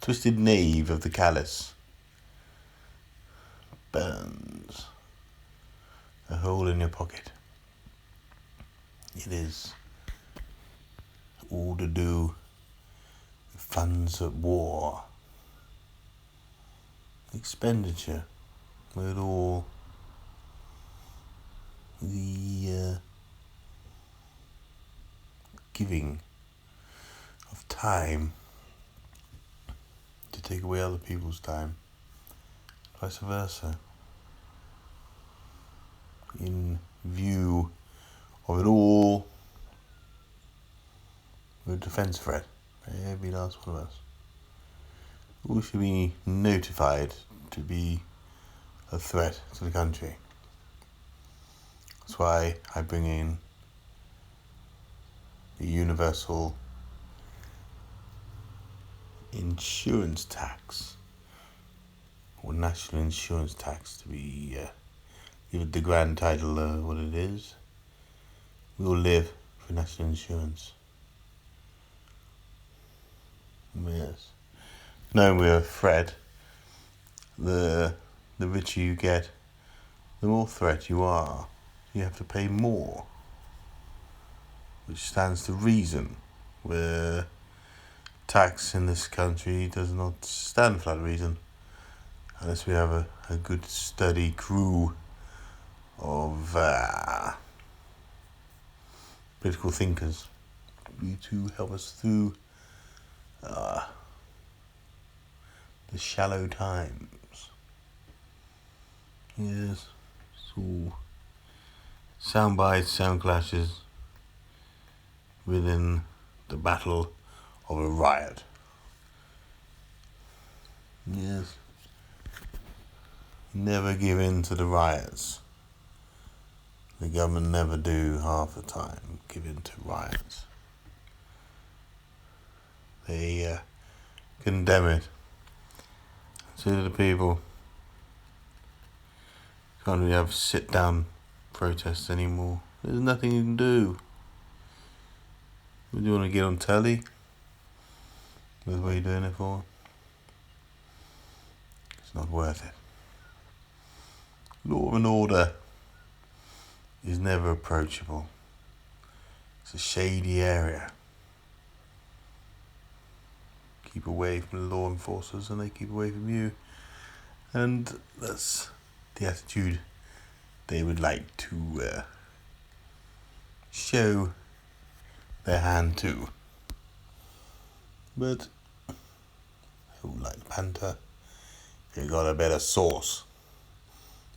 twisted knave of the callous burns a hole in your pocket. It is all to do with funds at war. Expenditure with all the giving of time to take away other people's time, vice versa. In view of it all, we're a defence threat, every last one of us. We should be notified to be a threat to the country. That's why I bring in the universal insurance tax, or national insurance tax, to be give it the grand title of what it is. We all live for national insurance. Yes. Knowing we're a threat, the richer you get, the more threat you are. You have to pay more, which stands to reason, where tax in this country does not stand for that reason, unless we have a good sturdy crew of political thinkers to help us through the shallow times. Yes, so sound bites, sound clashes within the battle of a riot. Yes, never give in to the riots. The government never do half the time give in to riots. They condemn it. So do the people. Can't really have sit-down protests anymore. There's nothing you can do. Would you want to get on telly? That's what you're doing it for. It's not worth it. Law and order is never approachable. It's a shady area. Keep away from the law enforcers and they keep away from you. And that's the attitude they would like to show their hand to. But who like Panther? You got a better sauce.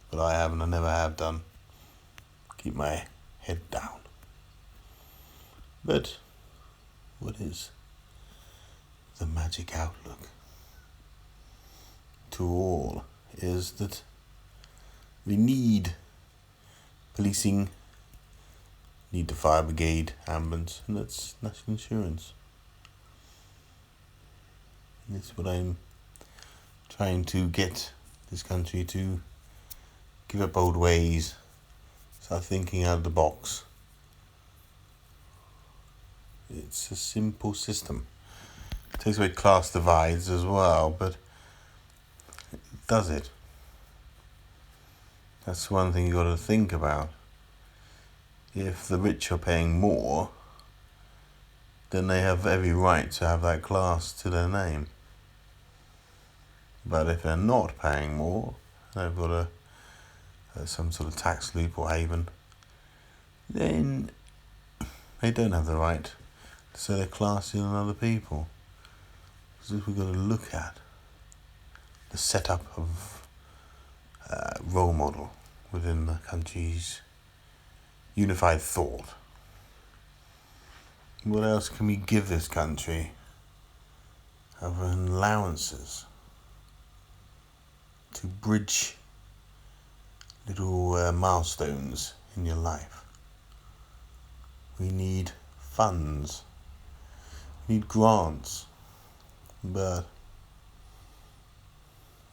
But I haven't, I never have done. Keep my head down. But what is the magic outlook to all is that we need policing, need the fire brigade, ambulance, and that's national insurance. And that's what I'm trying to get this country to give up old ways, start thinking out of the box. It's a simple system. It takes away class divides as well, but it does it. That's one thing you got to think about. If the rich are paying more, then they have every right to have that class to their name. But if they're not paying more, they've got some sort of tax loop or haven, then they don't have the right to say they're classier than other people. Because if we've got to look at the setup of role model within the country's unified thought, what else can we give this country other than allowances to bridge little milestones in your life? We need funds, we need grants, but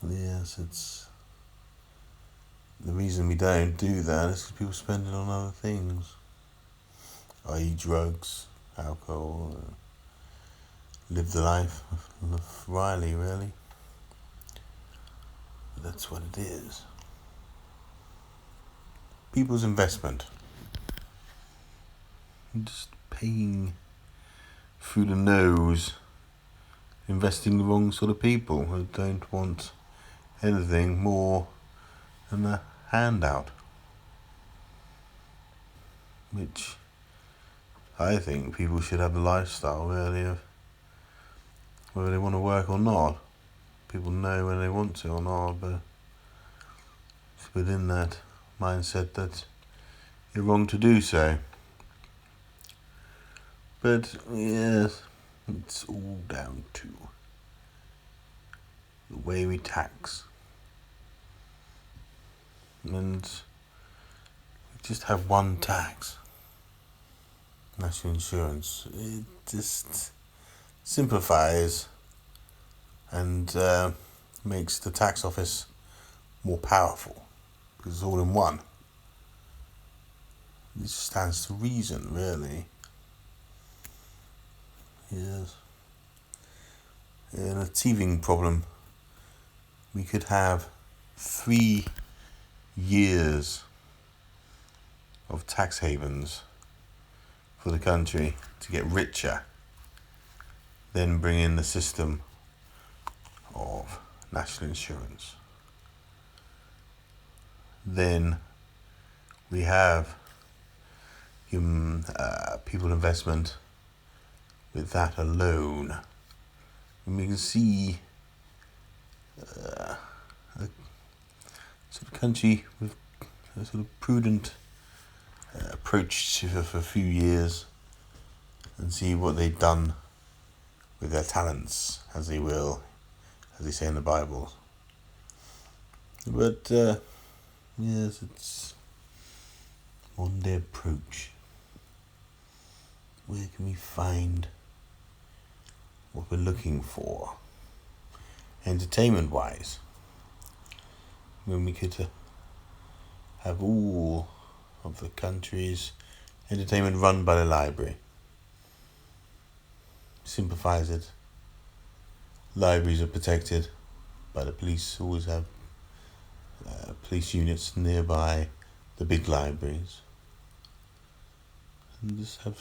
yes, it's the reason we don't do that is because people spend it on other things, i.e. drugs, alcohol, live the life of Riley, really. But that's what it is. People's investment. Just paying through the nose, investing the wrong sort of people who don't want anything more than a handout. Which I think people should have a lifestyle, really, of whether they want to work or not. People know when they want to or not, but it's within that mindset that you're wrong to do so. But yes, it's all down to the way we tax. And we just have one tax. National insurance. It just simplifies and makes the tax office more powerful because it's all in one. This stands to reason, really. Yes. In a teething problem, we could have 3 years of tax havens for the country to get richer, then bring in the system of national insurance. Then we have people investment with that alone. And we can see a sort of country with a sort of prudent approach to for a few years and see what they've done with their talents, as they will, as they say in the Bible. But yes, it's on their approach. Where can we find what we're looking for, entertainment-wise, when we could have all of the country's entertainment run by the library? Simplifies it. Libraries are protected by the police, always have police units nearby the big libraries. And just have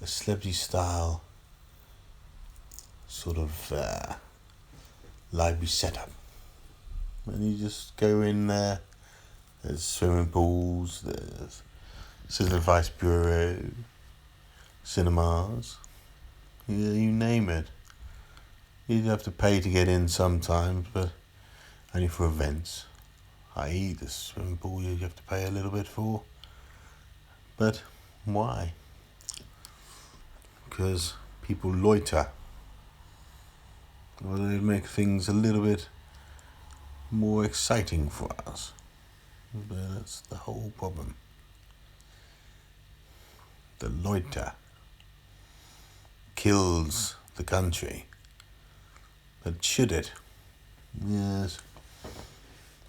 a celebrity style sort of library setup. And you just go in there, there's swimming pools, there's civil advice bureau, cinemas, you name it. You have to pay to get in sometimes, but only for events, i.e. the swimming pool you have to pay a little bit for. But why? Because people loiter. Well, they make things a little bit more exciting for us. But that's the whole problem. The loiter kills the country. But should it? Yes.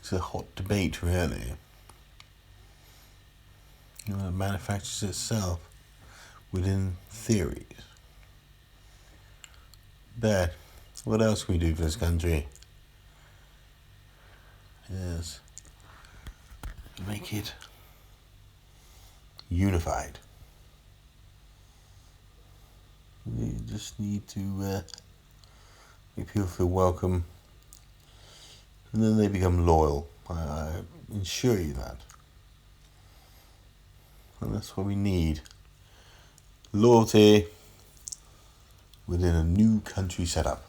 It's a hot debate, really. It manufactures itself within theories. But what else can we do for this country? Yes. Make it unified. We just need to make people feel welcome, and then they become loyal. I assure you that. And that's what we need. Loyalty within a new country setup,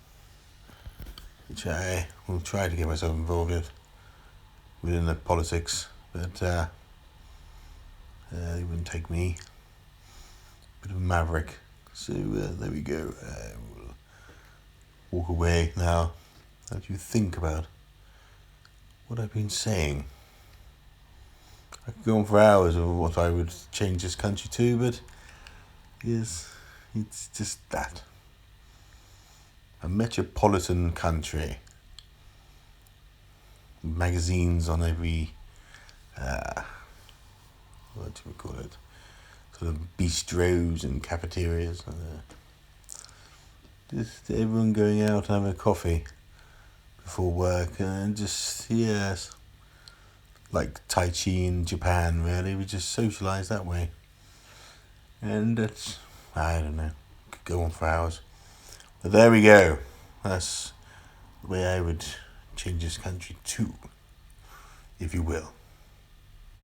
which I will try to get myself involved with within the politics, but they wouldn't take me. Bit of a maverick. So there we go. We'll walk away now. Let you think about what I've been saying. I could go on for hours of what I would change this country to, but yes, it's just that. A metropolitan country. Magazines on every, what do we call it? Sort of bistros and cafeterias. Just everyone going out having a coffee before work, and just, yes, like Tai Chi in Japan, really. We just socialise that way. And that's, I don't know, could go on for hours. But there we go. That's the way I would change this country too, if you will.